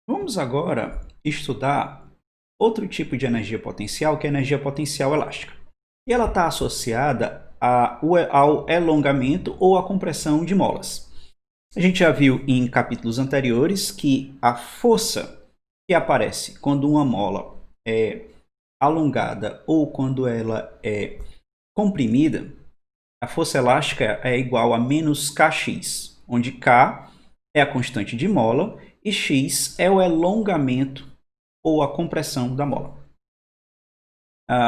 Vamos agora estudar outro tipo de energia potencial, que é a energia potencial elástica. E ela está associada ao elongamento ou à compressão de molas. A gente já viu em capítulos anteriores que a força que aparece quando uma mola é alongada ou quando ela é comprimida, a força elástica é igual a menos Kx, onde K é a constante de mola e X é o elongamento ou a compressão da mola.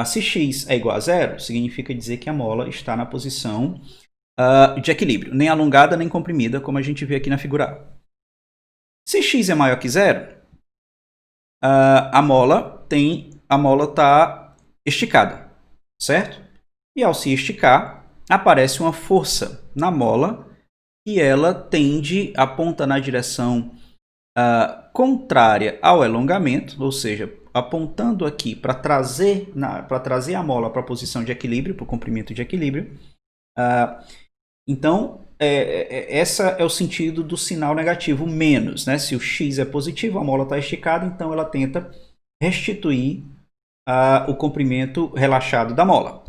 Se X é igual a zero, significa dizer que a mola está na posição de equilíbrio, nem alongada nem comprimida, como a gente vê aqui na figura A. Se X é maior que zero, a mola está esticada, certo? E ao se esticar, aparece uma força na mola e ela aponta na direção contrária ao elongamento, ou seja, apontando aqui para trazer a mola para a posição de equilíbrio, para o comprimento de equilíbrio. Então, esse é o sentido do sinal negativo menos, né? Se o X é positivo, a mola está esticada, então ela tenta restituir o comprimento relaxado da mola.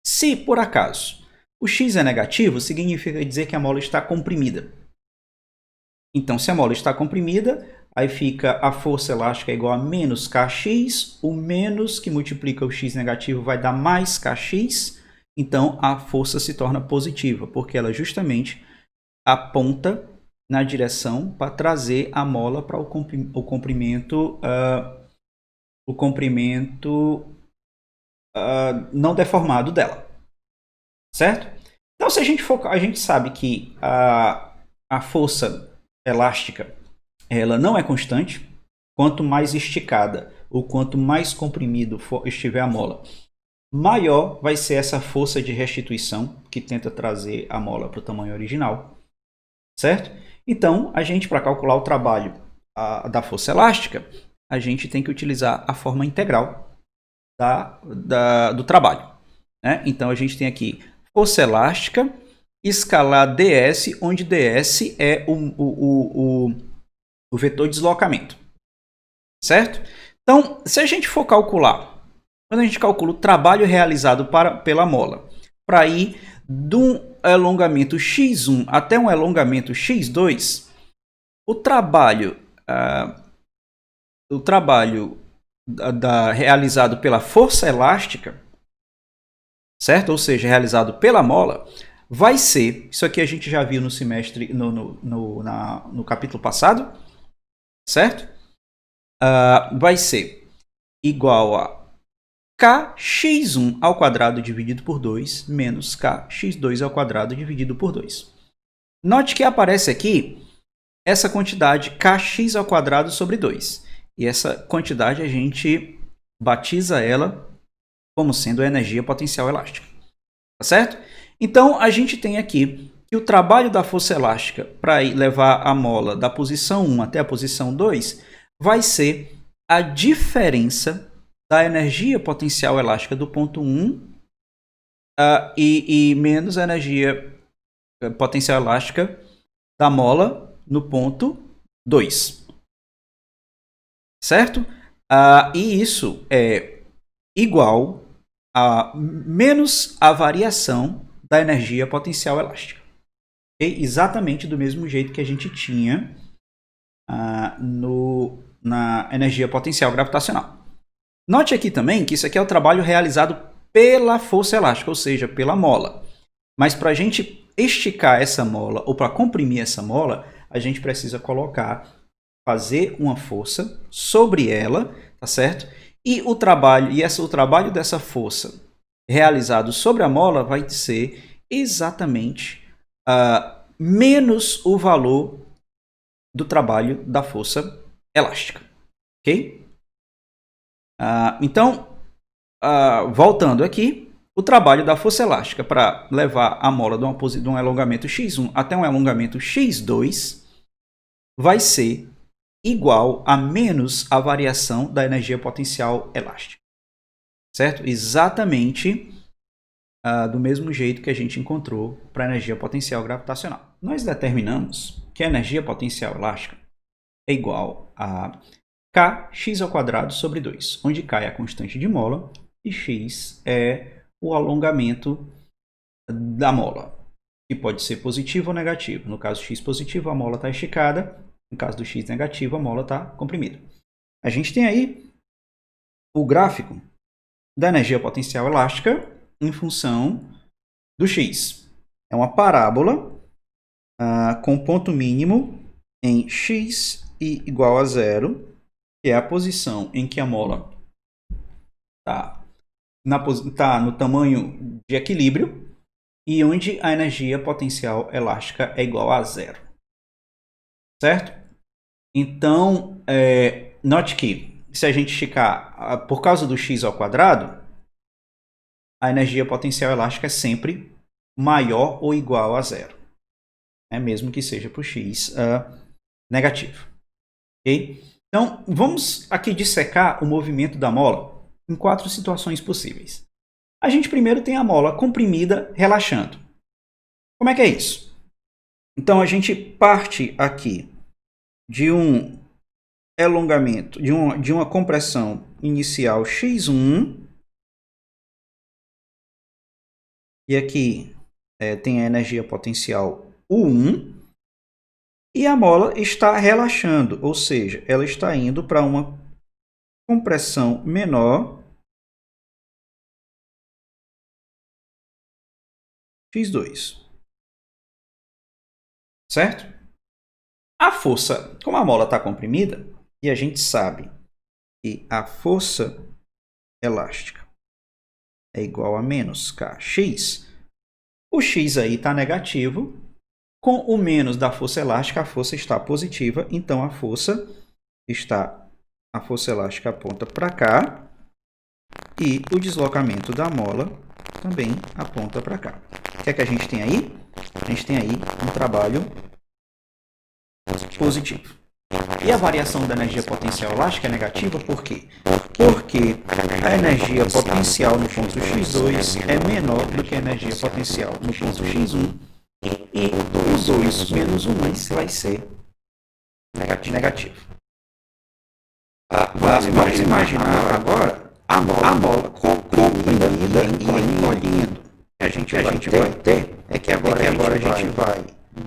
Se, por acaso, o X é negativo, significa dizer que a mola está comprimida. Então, se a mola está comprimida, aí fica a força elástica igual a menos Kx, o menos que multiplica o X negativo vai dar mais Kx, então a força se torna positiva, porque ela justamente aponta na direção para trazer a mola para o comprimento não deformado dela, certo? Então, se a gente focar, a gente sabe que a força elástica ela não é constante. Quanto mais esticada ou quanto mais comprimido estiver a mola, maior vai ser essa força de restituição que tenta trazer a mola para o tamanho original, certo? Então, a gente, para calcular o trabalho da força elástica, a gente tem que utilizar a forma integral do trabalho, né? Então, a gente tem aqui força elástica escalar ds, onde ds é o vetor de deslocamento, certo? Então, se a gente for calcular, quando a gente calcula o trabalho realizado pela mola, para ir de um elongamento x1 até um elongamento x2, o trabalho realizado pela força elástica, certo? Ou seja, realizado pela mola, vai ser, isso aqui a gente já viu no semestre, no capítulo passado, certo? Vai ser igual a kx1 ao quadrado dividido por 2 menos kx2 ao quadrado dividido por 2. Note que aparece aqui essa quantidade kx ao quadrado sobre 2. E essa quantidade a gente batiza ela como sendo a energia potencial elástica. Tá certo? Então, a gente tem aqui que o trabalho da força elástica para levar a mola da posição 1 até a posição 2 vai ser a diferença da energia potencial elástica do ponto 1 e menos a energia potencial elástica da mola no ponto 2. Certo? E isso é igual a menos a variação da energia potencial elástica. Okay? Exatamente do mesmo jeito que a gente tinha na energia potencial gravitacional. Note aqui também que isso aqui é o trabalho realizado pela força elástica, ou seja, pela mola. Mas para a gente esticar essa mola ou para comprimir essa mola, a gente precisa fazer uma força sobre ela, tá certo? E o trabalho dessa força realizado sobre a mola vai ser exatamente menos o valor do trabalho da força elástica, ok? Então, voltando aqui, o trabalho da força elástica para levar a mola de um alongamento x1 até um alongamento x2 vai ser igual a menos a variação da energia potencial elástica. Certo? Exatamente do mesmo jeito que a gente encontrou para a energia potencial gravitacional. Nós determinamos que a energia potencial elástica é igual a kx² sobre 2, onde k é a constante de mola e x é o alongamento da mola, que pode ser positivo ou negativo. No caso x positivo, a mola está esticada. No caso do x negativo, a mola está comprimida. A gente tem aí o gráfico da energia potencial elástica em função do x. É uma parábola com ponto mínimo em x e igual a zero, que é a posição em que a mola está no tamanho de equilíbrio e onde a energia potencial elástica é igual a zero. Certo? Então, note que se a gente esticar por causa do x ao quadrado, a energia potencial elástica é sempre maior ou igual a zero, mesmo que seja para o x negativo. Okay? Então, vamos aqui dissecar o movimento da mola em 4 situações possíveis. A gente primeiro tem a mola comprimida relaxando. Como é que é isso? Então, a gente parte aqui de um alongamento, de uma compressão inicial x1, e aqui tem a energia potencial U1, e a mola está relaxando, ou seja, ela está indo para uma compressão menor x2. Certo? A força, como a mola está comprimida, e a gente sabe que a força elástica é igual a menos kx, o x aí está negativo, com o menos da força elástica, a força está positiva, então a força elástica aponta para cá e o deslocamento da mola também aponta para cá. O que é que a gente tem aí? A gente tem aí um trabalho positivo. E a variação da energia potencial elástica é negativa por quê? Porque a energia potencial no ponto x2 é menor do que a energia potencial no ponto x1 e o 2 menos o 1 vai ser negativo. Vamos imaginar agora a mola comprimida e encolhendo. A gente vai ter é que agora a gente vai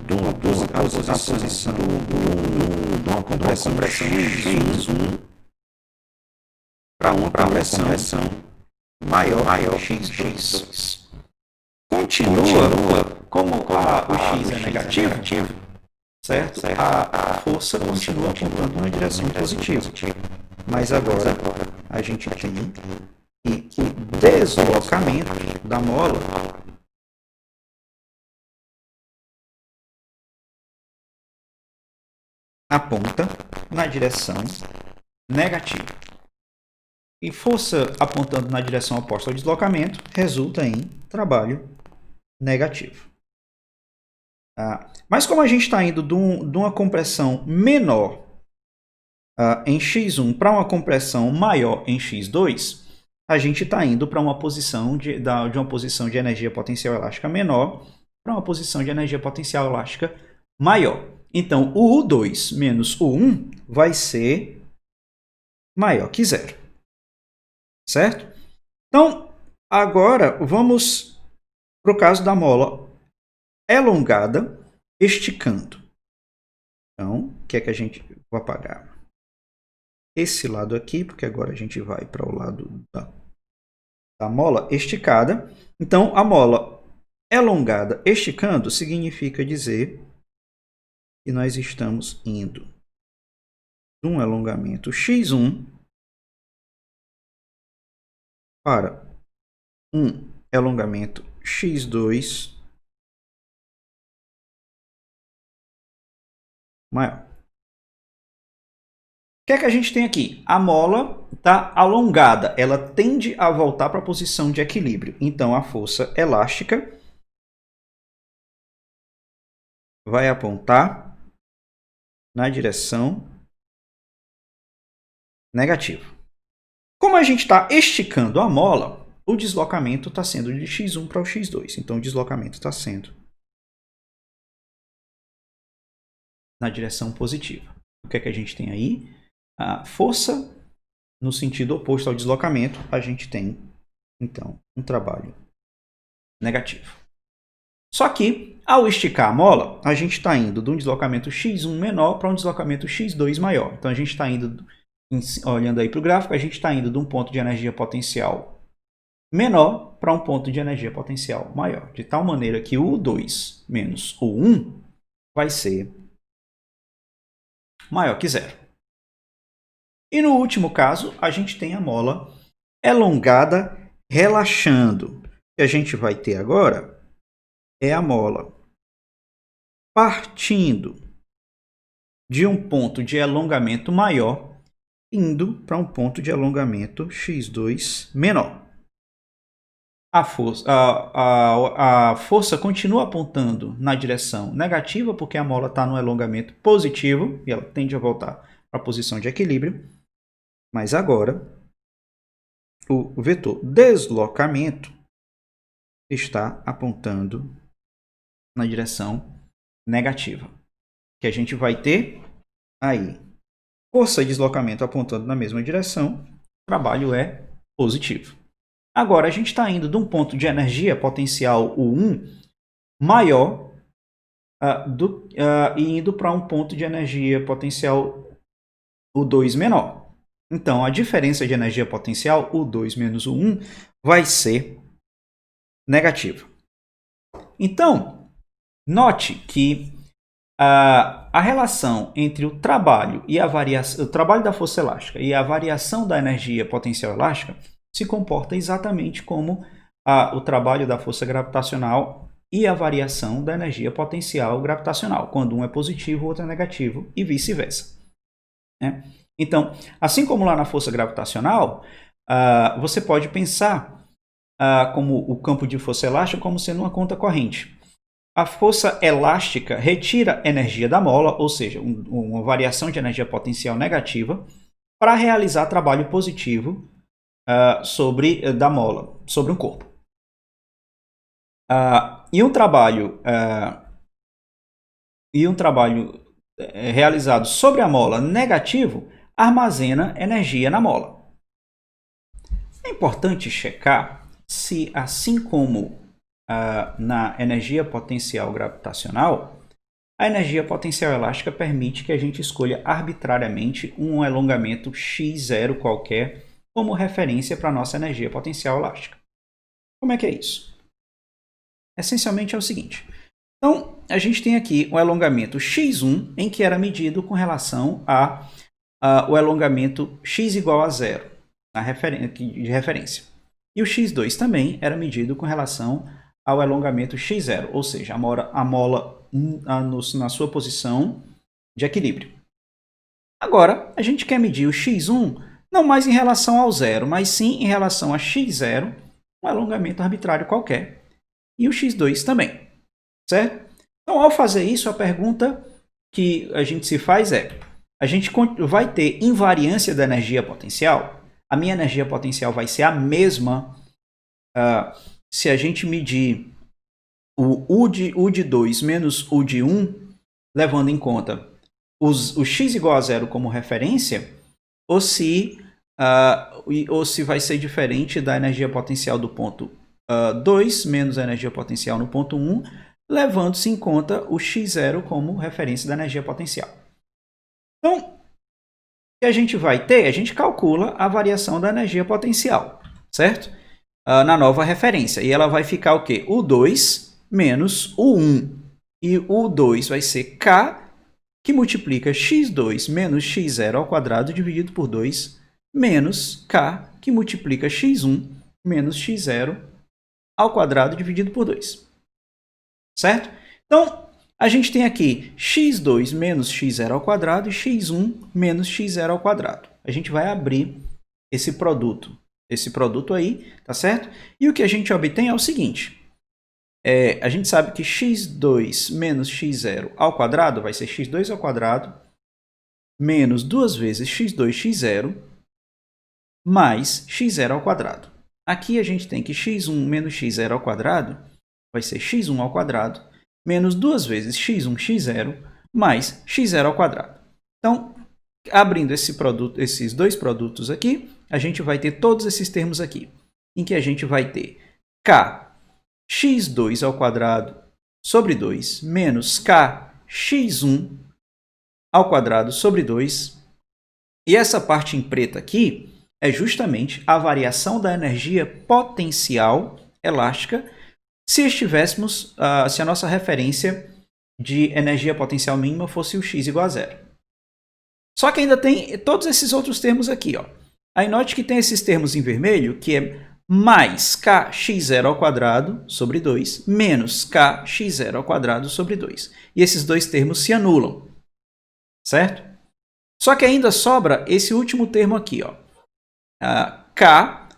de uma posição de uma compressão x1 para uma compressão maior x2. Continua como o x é negativo, certo? A força continua apontando na direção positiva. Mas agora a gente tem que o deslocamento da mola aponta na direção negativa. E força apontando na direção oposta ao deslocamento resulta em trabalho negativo. Mas como a gente está indo de uma compressão menor em x1 para uma compressão maior em x2, a gente está indo para uma posição de uma posição de energia potencial elástica menor para uma posição de energia potencial elástica maior. Então, o U2 menos o 1 vai ser maior que zero. Certo? Então, agora vamos para o caso da mola elongada esticando. Então, o que é que a gente vai apagar? Esse lado aqui, porque agora a gente vai para o lado da mola esticada. Então, a mola elongada esticando significa dizer que nós estamos indo de um alongamento x1 para um alongamento x2 maior. O que é que a gente tem aqui? A mola está alongada, ela tende a voltar para a posição de equilíbrio. Então, a força elástica vai apontar na direção negativa. Como a gente está esticando a mola, o deslocamento está sendo de x1 para o x2. Então, o deslocamento está sendo na direção positiva. O que é que a gente tem aí? A força no sentido oposto ao deslocamento, a gente tem, então, um trabalho negativo. Só que, ao esticar a mola, a gente está indo de um deslocamento x1 menor para um deslocamento x2 maior. Então, a gente está indo, olhando aí para o gráfico, a gente está indo de um ponto de energia potencial menor para um ponto de energia potencial maior. De tal maneira que o 2 menos o 1 vai ser maior que zero. E no último caso, a gente tem a mola elongada relaxando. O que a gente vai ter agora é a mola partindo de um ponto de alongamento maior, indo para um ponto de alongamento x2 menor. A força continua apontando na direção negativa, porque a mola está no alongamento positivo, e ela tende a voltar para a posição de equilíbrio. Mas agora, o vetor deslocamento está apontando na direção negativa. Que a gente vai ter aí força e deslocamento apontando na mesma direção, o trabalho é positivo. Agora, a gente está indo de um ponto de energia potencial U1 maior e indo para um ponto de energia potencial U2 menor. Então, a diferença de energia potencial, U2 menos U1, vai ser negativa. Então, note que a relação entre o trabalho e a variação, o trabalho da força elástica e a variação da energia potencial elástica se comporta exatamente como o trabalho da força gravitacional e a variação da energia potencial gravitacional, quando um é positivo, o outro é negativo e vice-versa. Né? Então, assim como lá na força gravitacional, você pode pensar como o campo de força elástica como sendo uma conta corrente. A força elástica retira energia da mola, ou seja, uma variação de energia potencial negativa, para realizar trabalho positivo da mola, sobre um corpo. E um trabalho realizado sobre a mola negativo armazena energia na mola. É importante checar se, assim como na energia potencial gravitacional, a energia potencial elástica permite que a gente escolha arbitrariamente um alongamento x0 qualquer como referência para a nossa energia potencial elástica. Como é que é isso? Essencialmente é o seguinte. Então, a gente tem aqui um alongamento x1 em que era medido com relação ao alongamento x igual a zero, de referência. E o x2 também era medido com relação ao alongamento x0, ou seja, a mola na sua posição de equilíbrio. Agora, a gente quer medir o x1 não mais em relação ao zero, mas sim em relação a x0, um alongamento arbitrário qualquer, e o x2 também, certo? Então, ao fazer isso, a pergunta que a gente se faz é, a gente vai ter invariância da energia potencial? A minha energia potencial vai ser a mesma se a gente medir o U de 2 menos U de 1, levando em conta o x igual a zero como referência, ou se vai ser diferente da energia potencial do ponto 2 menos a energia potencial no ponto 1, levando-se em conta o x0 como referência da energia potencial. Então, o que a gente vai ter? A gente calcula a variação da energia potencial, certo? Na nova referência. E ela vai ficar o quê? U2 menos U1. E o 2 vai ser K, que multiplica x2 menos x0 ao quadrado dividido por 2, menos K, que multiplica x1 menos x0 ao quadrado dividido por 2. Certo? Então, a gente tem aqui x2 menos x0 ao quadrado e x1 menos x0 ao quadrado. A gente vai abrir esse produto aí, tá certo? E o que a gente obtém é o seguinte. A gente sabe que x2 menos x0 ao quadrado vai ser x2 ao quadrado menos 2 vezes x2, x0 mais x0 ao quadrado. Aqui a gente tem que x1 menos x0 ao quadrado vai ser x1 ao quadrado menos 2 vezes x1, x0 mais x0 ao quadrado. Então, Abrindo esses dois produtos aqui, a gente vai ter todos esses termos aqui, em que a gente vai ter kx2² sobre 2 menos kx1² sobre 2. E essa parte em preto aqui é justamente a variação da energia potencial elástica se a nossa referência de energia potencial mínima fosse o x igual a zero. Só que ainda tem todos esses outros termos aqui, ó. Aí note que tem esses termos em vermelho, que é mais kx0² sobre 2 menos kx0² sobre 2. E esses dois termos se anulam, certo? Só que ainda sobra esse último termo aqui, ó. K,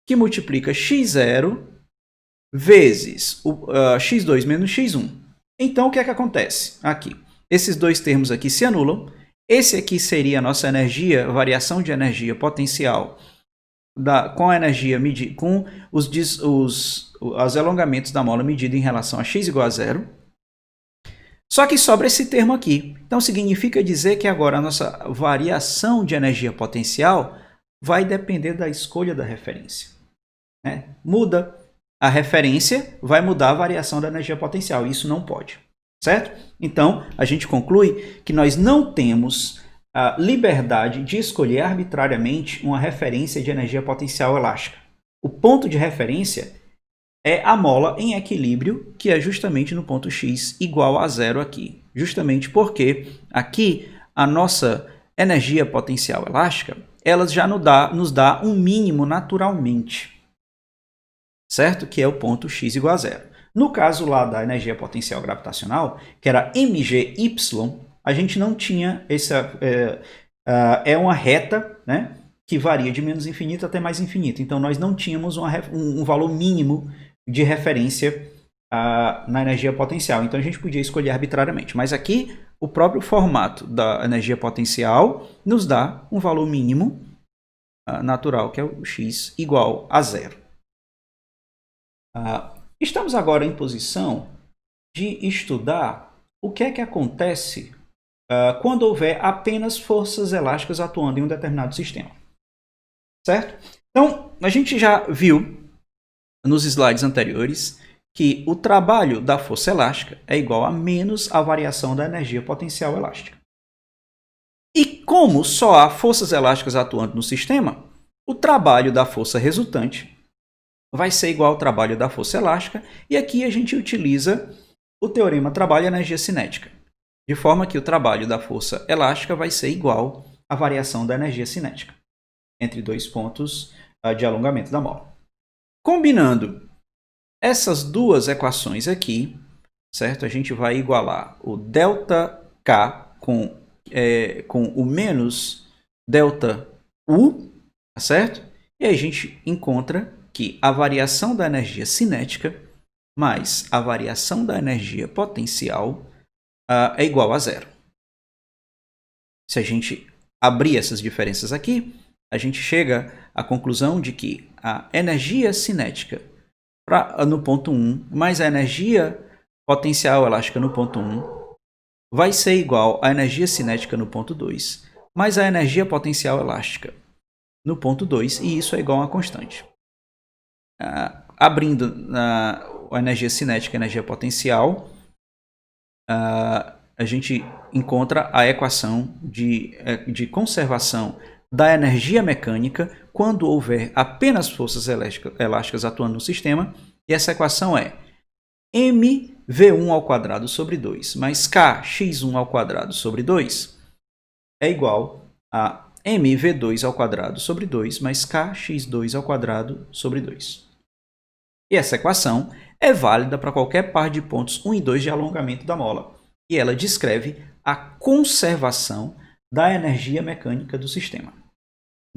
que multiplica x0 vezes x2 menos x1. Então, o que é que acontece aqui? Esses dois termos aqui se anulam. Esse aqui seria a nossa energia, variação de energia potencial com a energia com os alongamentos da mola medida em relação a x igual a zero. Só que sobra esse termo aqui. Então, significa dizer que agora a nossa variação de energia potencial vai depender da escolha da referência, né? Muda a referência, vai mudar a variação da energia potencial. Isso não pode, certo? Então, a gente conclui que nós não temos a liberdade de escolher arbitrariamente uma referência de energia potencial elástica. O ponto de referência é a mola em equilíbrio, que é justamente no ponto x igual a zero aqui. Justamente porque aqui a nossa energia potencial elástica, ela já nos dá um mínimo naturalmente, certo? Que é o ponto x igual a zero. No caso lá da energia potencial gravitacional, que era mgy, a gente não tinha essa... É uma reta, né, que varia de menos infinito até mais infinito. Então, nós não tínhamos um valor mínimo de referência na energia potencial. Então, a gente podia escolher arbitrariamente. Mas aqui, o próprio formato da energia potencial nos dá um valor mínimo natural, que é o x igual a zero. Estamos agora em posição de estudar o que é que acontece quando houver apenas forças elásticas atuando em um determinado sistema. Certo? Então, a gente já viu nos slides anteriores que o trabalho da força elástica é igual a menos a variação da energia potencial elástica. E como só há forças elásticas atuando no sistema, o trabalho da força resultante vai ser igual ao trabalho da força elástica, e aqui a gente utiliza o teorema trabalho-energia cinética, de forma que o trabalho da força elástica vai ser igual à variação da energia cinética entre dois pontos de alongamento da mola. Combinando essas duas equações aqui, certo? A gente vai igualar o ΔK com o menos ΔU, tá certo? E aí a gente encontra que a variação da energia cinética mais a variação da energia potencial é igual a zero. Se a gente abrir essas diferenças aqui, a gente chega à conclusão de que a energia cinética no ponto 1 mais a energia potencial elástica no ponto 1 vai ser igual à energia cinética no ponto 2 mais a energia potencial elástica no ponto 2, e isso é igual a uma constante. Abrindo a energia cinética e a energia potencial, a gente encontra a equação de conservação da energia mecânica quando houver apenas forças elásticas atuando no sistema, e essa equação é mv1² sobre 2 mais kx1² sobre 2 é igual a mv2² sobre 2 mais kx2² sobre 2. E essa equação é válida para qualquer par de pontos 1 e 2 de alongamento da mola, e ela descreve a conservação da energia mecânica do sistema.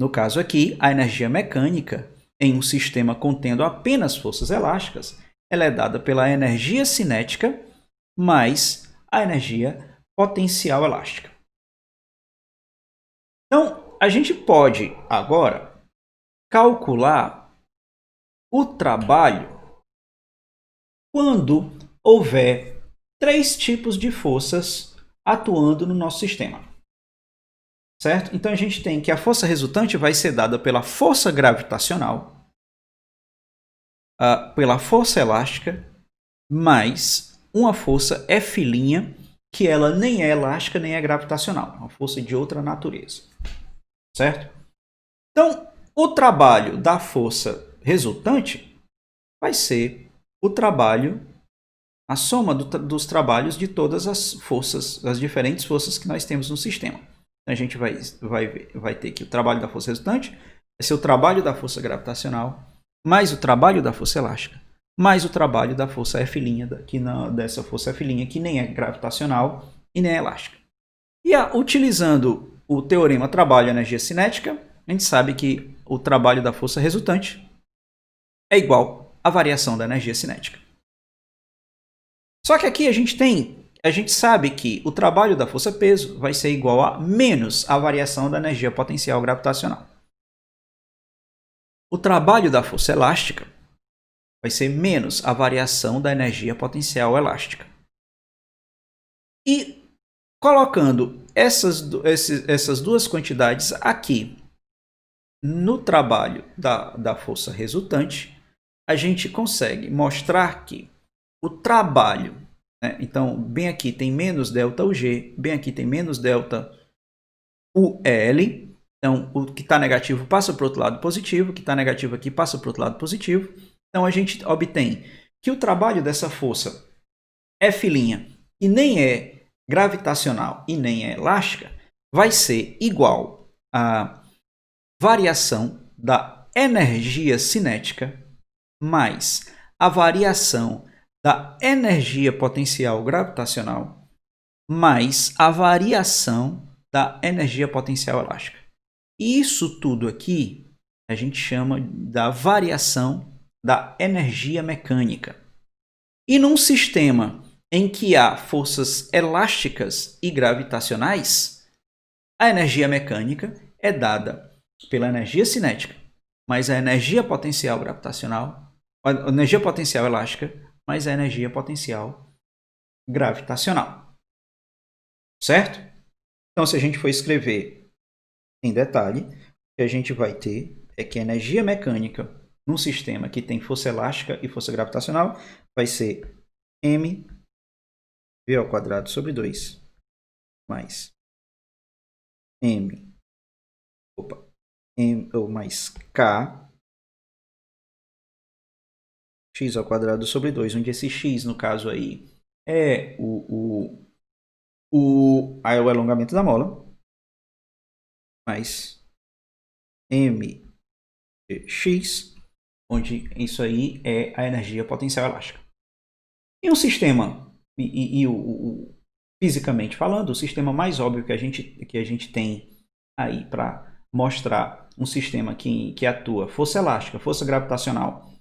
No caso aqui, a energia mecânica em um sistema contendo apenas forças elásticas, ela é dada pela energia cinética mais a energia potencial elástica. Então, a gente pode agora calcular o trabalho quando houver três tipos de forças atuando no nosso sistema. certo? Então a gente tem que a força resultante vai ser dada pela força gravitacional, pela força elástica, mais uma força F', que ela nem é elástica nem é gravitacional, é uma força de outra natureza, certo? Então, o trabalho da força resultante vai ser o trabalho, a soma dos trabalhos de todas as forças, as diferentes forças que nós temos no sistema. Então, a gente vai ter que o trabalho da força resultante vai ser o trabalho da força gravitacional, mais o trabalho da força elástica, mais o trabalho da força F', dessa força F', que nem é gravitacional e nem é elástica. E utilizando o teorema trabalho-energia cinética, a gente sabe que o trabalho da força resultante é igual à variação da energia cinética. Só que aqui a gente sabe que o trabalho da força-peso vai ser igual a menos a variação da energia potencial gravitacional. O trabalho da força elástica vai ser menos a variação da energia potencial elástica. E colocando essas duas quantidades aqui no trabalho da força resultante, a gente consegue mostrar que o trabalho, né, então bem aqui tem menos delta UG, bem aqui tem menos delta UL, então o que está negativo passa para o outro lado positivo, o que está negativo aqui passa para o outro lado positivo. Então a gente obtém que o trabalho dessa força F', que nem é gravitacional e nem é elástica, vai ser igual a variação da energia cinética mais a variação da energia potencial gravitacional mais a variação da energia potencial elástica. E isso tudo aqui a gente chama da variação da energia mecânica. E num sistema em que há forças elásticas e gravitacionais, a energia mecânica é dada pela energia cinética, mais a energia potencial gravitacional, a energia potencial elástica, mais a energia potencial gravitacional. Certo? Então, se a gente for escrever em detalhe, o que a gente vai ter é que a energia mecânica num sistema que tem força elástica e força gravitacional vai ser mv ao quadrado sobre 2 mais mais k x ao quadrado sobre 2, onde esse x, no caso aí, é o alongamento da mola, mais mx, onde isso aí é a energia potencial elástica. Em um sistema, fisicamente falando, o sistema mais óbvio que a gente tem aí para mostrar um sistema que atua força elástica, força gravitacional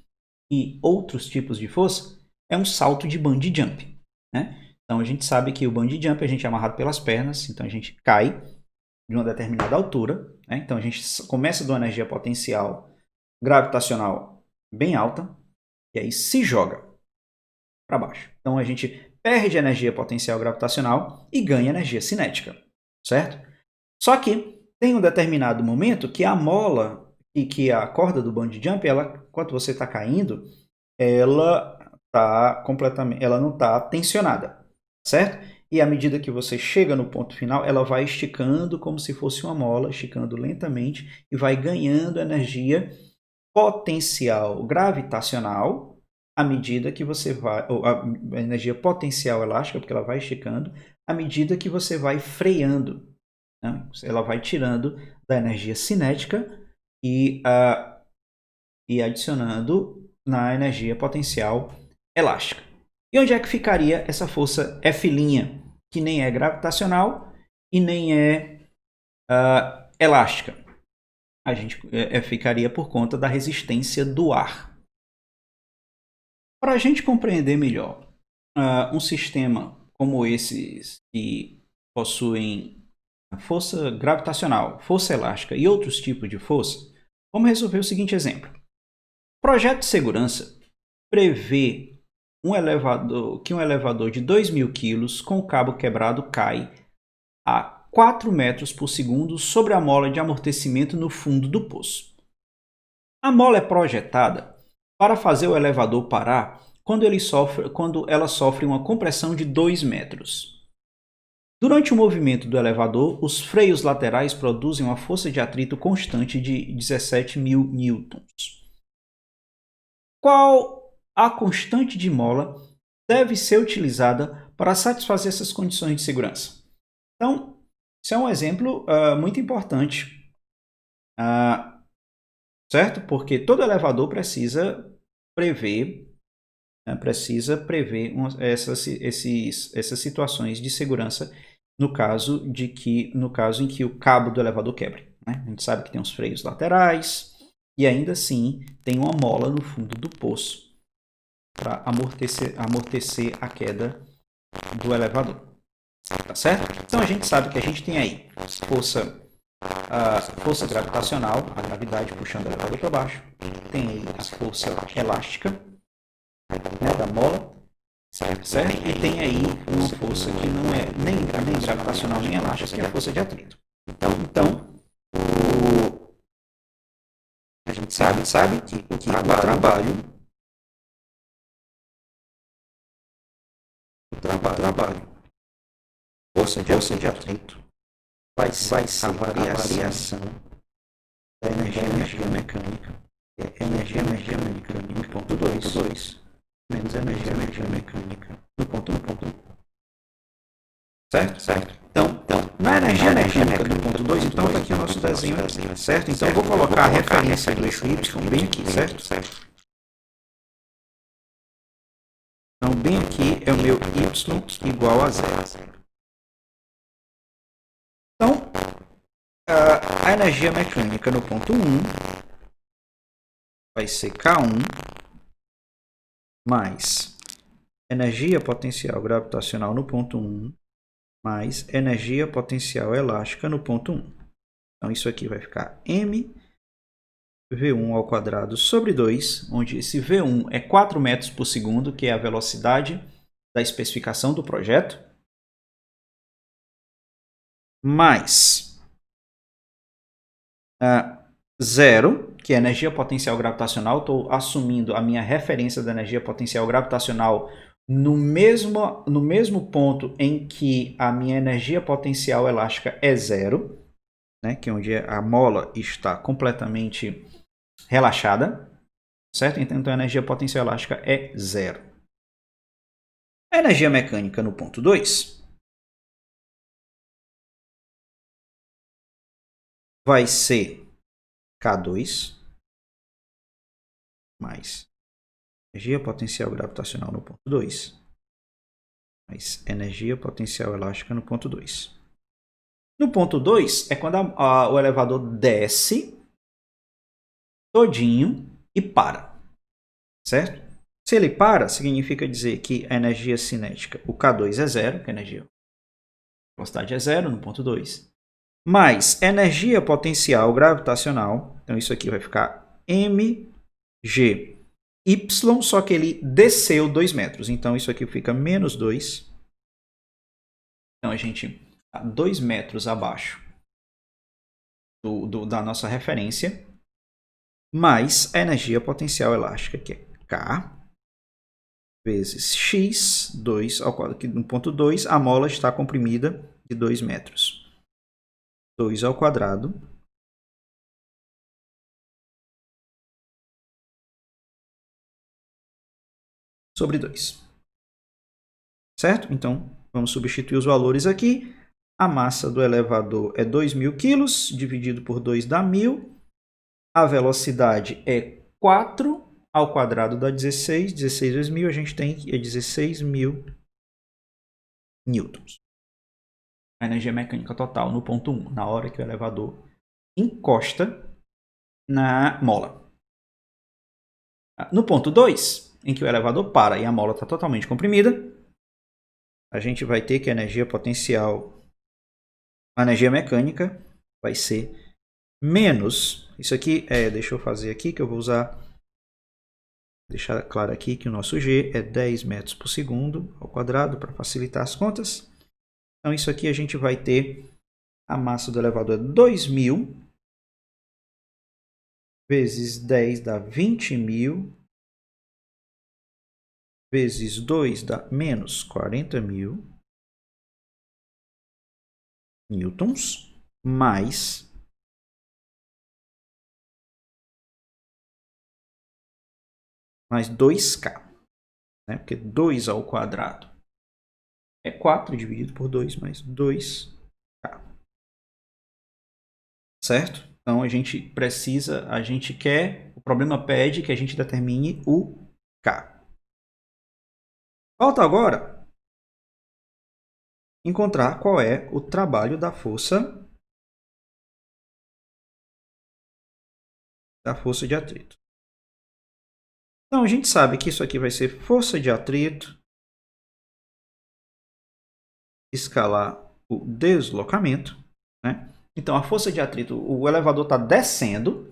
e outros tipos de força é um salto de bungee jump, né? Então a gente sabe que o bungee jump a gente é amarrado pelas pernas, então a gente cai de uma determinada altura, né? Então a gente começa de uma energia potencial gravitacional bem alta e aí se joga para baixo. Então a gente perde energia potencial gravitacional e ganha energia cinética, certo? Só que tem um determinado momento que a mola e que a corda do bungee jump, quando você está caindo, ela não está tensionada, certo? E à medida que você chega no ponto final, ela vai esticando como se fosse uma mola, esticando lentamente e vai ganhando energia potencial gravitacional à medida que você vai, ou a energia potencial elástica, porque ela vai esticando, à medida que você vai freando, né? Ela vai tirando da energia cinética e adicionando na energia potencial elástica. E onde é que ficaria essa força F', que nem é gravitacional e nem é elástica? A gente ficaria por conta da resistência do ar. Para a gente compreender melhor um sistema como esses que possuem força gravitacional, força elástica e outros tipos de força, vamos resolver o seguinte exemplo. O projeto de segurança prevê que um elevador de 2.000 kg com o cabo quebrado cai a 4 metros por segundo sobre a mola de amortecimento no fundo do poço. A mola é projetada para fazer o elevador parar quando ela sofre uma compressão de 2 metros. Durante o movimento do elevador, os freios laterais produzem uma força de atrito constante de 17.000 newtons. Qual a constante de mola deve ser utilizada para satisfazer essas condições de segurança? Então, isso é um exemplo muito importante, certo? Porque todo elevador precisa prever essas situações de segurança no caso em que o cabo do elevador quebre, né? A gente sabe que tem os freios laterais e ainda assim tem uma mola no fundo do poço para amortecer a queda do elevador, tá certo? Então a gente sabe que a gente tem aí força gravitacional, a gravidade puxando o elevador para baixo, tem aí a força elástica, né, da mola, certo? E tem aí uma força que não é nem gravitacional nem elástica, que é a força de atrito. Então a gente sabe que o trabalho, força de atrito, vai ser a variação da energia mecânica, energia mecânica no ponto 2, menos energia mecânica no ponto 1. Certo? Então, na energia mecânica do ponto 2, então está aqui o nosso desenho, certo? Então eu vou colocar a referência do eixo Y bem aqui, certo? Então, bem aqui é o meu Y igual a 0. Então, a energia mecânica no ponto 1 vai ser K1 mais energia potencial gravitacional no ponto 1 mais energia potencial elástica no ponto 1. Então, isso aqui vai ficar m V1 ao quadrado sobre 2, onde esse V1 é 4 metros por segundo, que é a velocidade da especificação do projeto, mais 0, que é energia potencial gravitacional. Estou assumindo a minha referência da energia potencial gravitacional no mesmo ponto em que a minha energia potencial elástica é 0, né, que é onde a mola está completamente relaxada, certo? Então a energia potencial elástica é 0. A energia mecânica no ponto 2 vai ser K2 mais energia potencial gravitacional no ponto 2 mais energia potencial elástica no ponto 2. No ponto 2 é quando o elevador desce todinho e para, certo? Se ele para, significa dizer que a energia cinética, o K2 é 0, que a velocidade é 0 no ponto 2, mais energia potencial gravitacional, então isso aqui vai ficar mg y, só que ele desceu 2 metros, então isso aqui fica menos 2. Então a gente está 2 metros abaixo da nossa referência, mais a energia potencial elástica, que é K, vezes x, 2 ao quadrado, que no ponto 2 a mola está comprimida de 2 metros. 2 ao quadrado sobre 2. Certo? Então, vamos substituir os valores aqui. A massa do elevador é 2.000 kg, dividido por 2 dá 1.000. A velocidade é 4 ao quadrado dá 16. 16 vezes 1.000, a gente tem 16.000 newtons. A energia mecânica total no ponto 1, na hora que o elevador encosta na mola. No ponto 2, em que o elevador para e a mola está totalmente comprimida, a gente vai ter que a energia potencial, a energia mecânica, vai ser menos. Isso aqui deixa eu fazer aqui que eu vou usar. Deixar claro aqui que o nosso G é 10 metros por segundo ao quadrado para facilitar as contas. Então isso aqui a gente vai ter A massa do elevador é 2.000 vezes 10 dá 20.000 vezes 2 dá menos 40.000 newtons mais 2K, né? Porque 2 ao quadrado é 4 dividido por 2 mais 2K. Certo? Então a gente quer, o problema pede que a gente determine o K. Falta agora encontrar qual é o trabalho da força de atrito. Então a gente sabe que isso aqui vai ser força de atrito escalar o deslocamento, né? Então a força de atrito, o elevador está descendo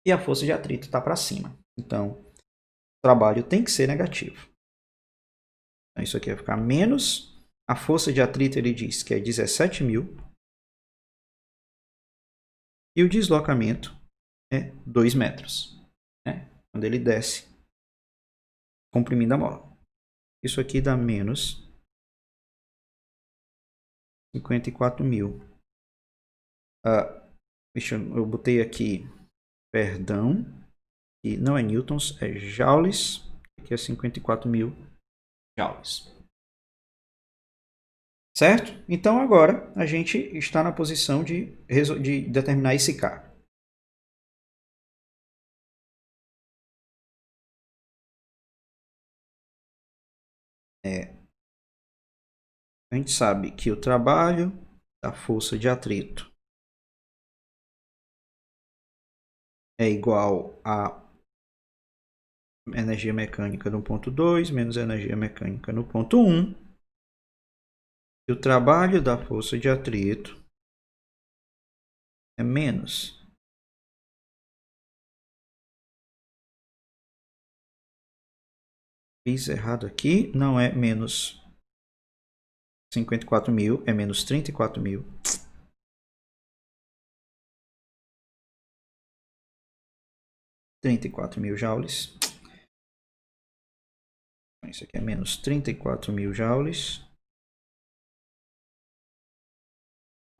e a força de atrito está para cima. Então o trabalho tem que ser negativo. Então isso aqui vai ficar menos. A força de atrito ele diz que é 17.000 e o deslocamento é 2 metros, né? Quando ele desce comprimindo a mola. Isso aqui dá menos 54.000. Eu botei aqui, perdão, e não é newtons, é joules, que é 54.000 joules. Certo? Então agora a gente está na posição de determinar esse K. A gente sabe que o trabalho da força de atrito é igual a energia mecânica no ponto 2 menos energia mecânica no ponto 1. E o trabalho da força de atrito é menos fiz errado aqui, não é menos 54.000, é menos 34.000. 34.000 joules. Isso aqui é menos 34.000 joules.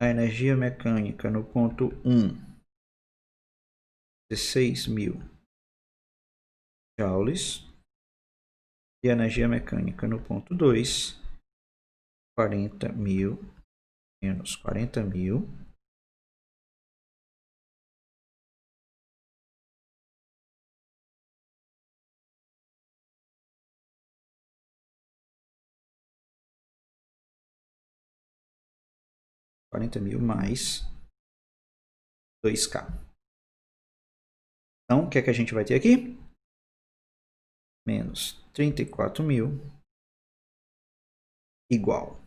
A energia mecânica no ponto 1, 16.000 joules. E a energia mecânica no ponto 2, 40.000 menos 40.000. Mais 2K. Então, o que é que a gente vai ter aqui? Menos 34.000 igual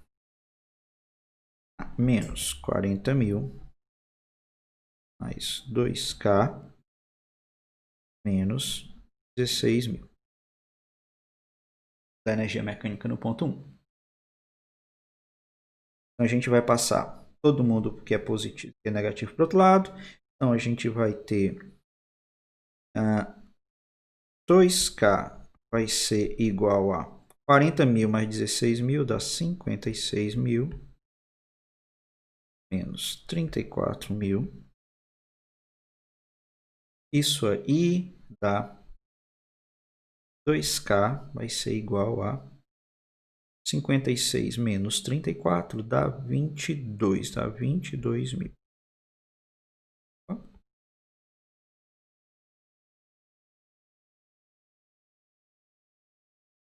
a menos 40.000 mais 2K menos 16.000 da energia mecânica no ponto 1. Então a gente vai passar todo mundo que é positivo e negativo para o outro lado. Então a gente vai ter 2K vai ser igual a 40.000 mais 16.000 dá 56.000 menos 34.000. Isso aí dá 2K vai ser igual a 56 menos 34 dá 22, dá 22.000.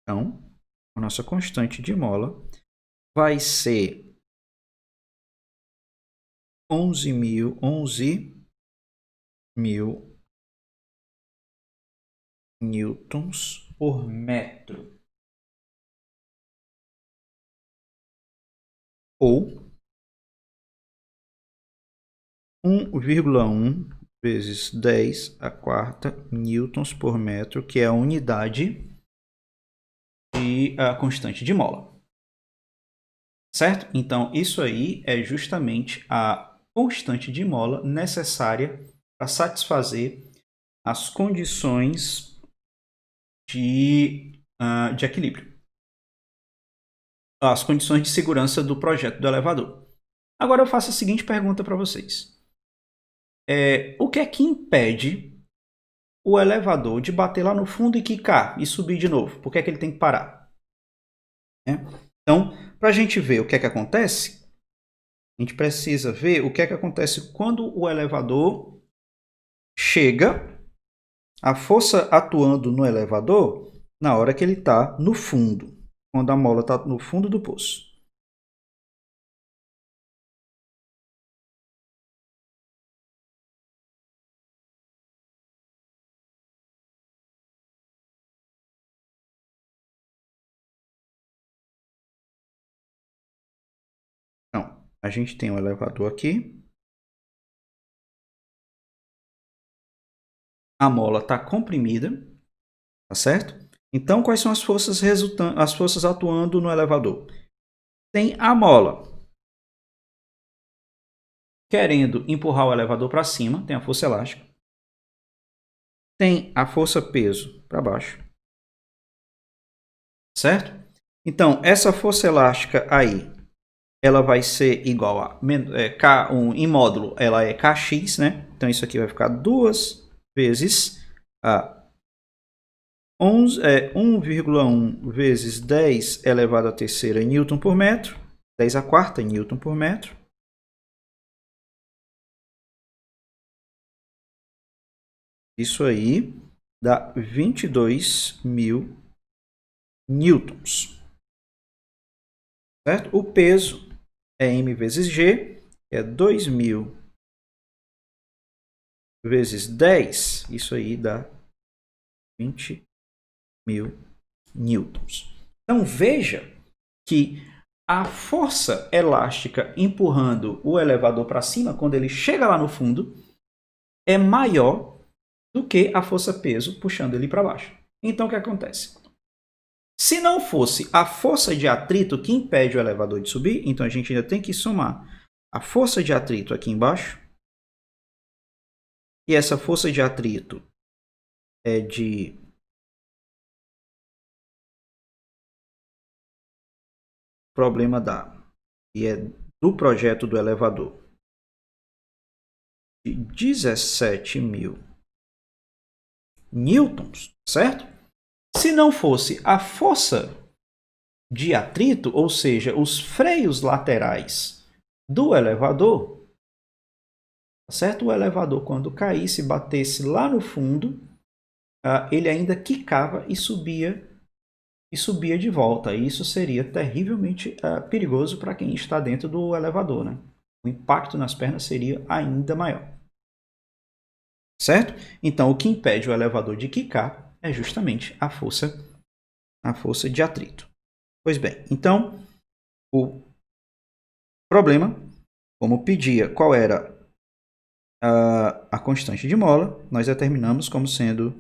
Então, a nossa constante de mola vai ser 11.000 newtons por metro. Ou 1,1 vezes 10 a quarta newtons por metro, que é a unidade de constante de mola. Certo? Então, isso aí é justamente a constante de mola necessária para satisfazer as condições de equilíbrio, as condições de segurança do projeto do elevador. Agora eu faço a seguinte pergunta para vocês. O que é que impede o elevador de bater lá no fundo e quicar e subir de novo? Por que é que ele tem que parar? Então, para a gente ver o que é que acontece, a gente precisa ver o que é que acontece quando o elevador chega, a força atuando no elevador na hora que ele está no fundo, quando a mola está no fundo do poço. Então, a gente tem o elevador aqui, a mola está comprimida, tá certo? Então, quais são as forças atuando no elevador? Tem a mola querendo empurrar o elevador para cima, tem a força elástica. Tem a força peso para baixo, certo? Então, essa força elástica aí, ela vai ser igual a K1 em módulo, ela é Kx, né? Então, isso aqui vai ficar 2 vezes a 1,1 vezes 10 elevado à terceira Newton por metro, 10 à quarta Newton por metro. Isso aí dá 22.000 newtons. Certo? O peso é m vezes g, que é 2.000 vezes 10. Isso aí dá 20.000 newtons. Então veja que a força elástica empurrando o elevador para cima, quando ele chega lá no fundo, é maior do que a força-peso puxando ele para baixo. Então, o que acontece? Se não fosse a força de atrito que impede o elevador de subir, então a gente ainda tem que somar a força de atrito aqui embaixo. E essa força de atrito é de problema e é do projeto do elevador de 17.000 newtons, certo? Se não fosse a força de atrito, ou seja, os freios laterais do elevador, certo? O elevador, quando caísse, batesse lá no fundo, ele ainda quicava e subia de volta. E isso seria terrivelmente perigoso para quem está dentro do elevador, né? O impacto nas pernas seria ainda maior. Certo? Então, o que impede o elevador de quicar é justamente a força de atrito. Pois bem, então, o problema, como pedia qual era a constante de mola, nós determinamos como sendo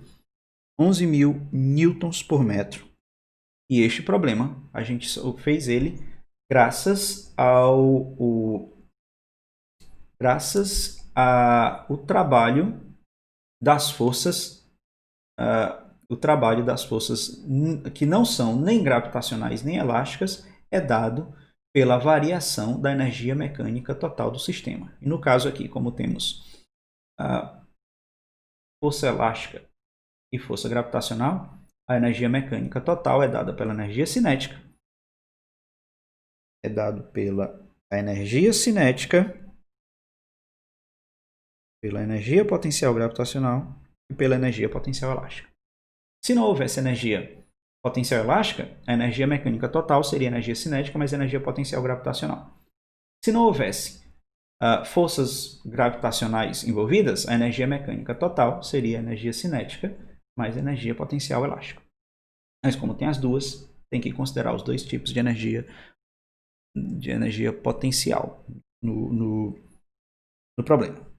11.000 newtons por metro. E este problema, a gente fez ele graças ao trabalho das forças que não são nem gravitacionais nem elásticas é dado pela variação da energia mecânica total do sistema. E no caso aqui, como temos força elástica e força gravitacional, a energia mecânica total é dada pela energia cinética. É dado pela energia cinética, pela energia potencial gravitacional e pela energia potencial elástica. Se não houvesse energia potencial elástica, a energia mecânica total seria energia cinética mais energia potencial gravitacional. Se não houvesse forças gravitacionais envolvidas, a energia mecânica total seria energia cinética mais energia potencial elástica. Mas como tem as duas, tem que considerar os dois tipos de energia potencial no problema.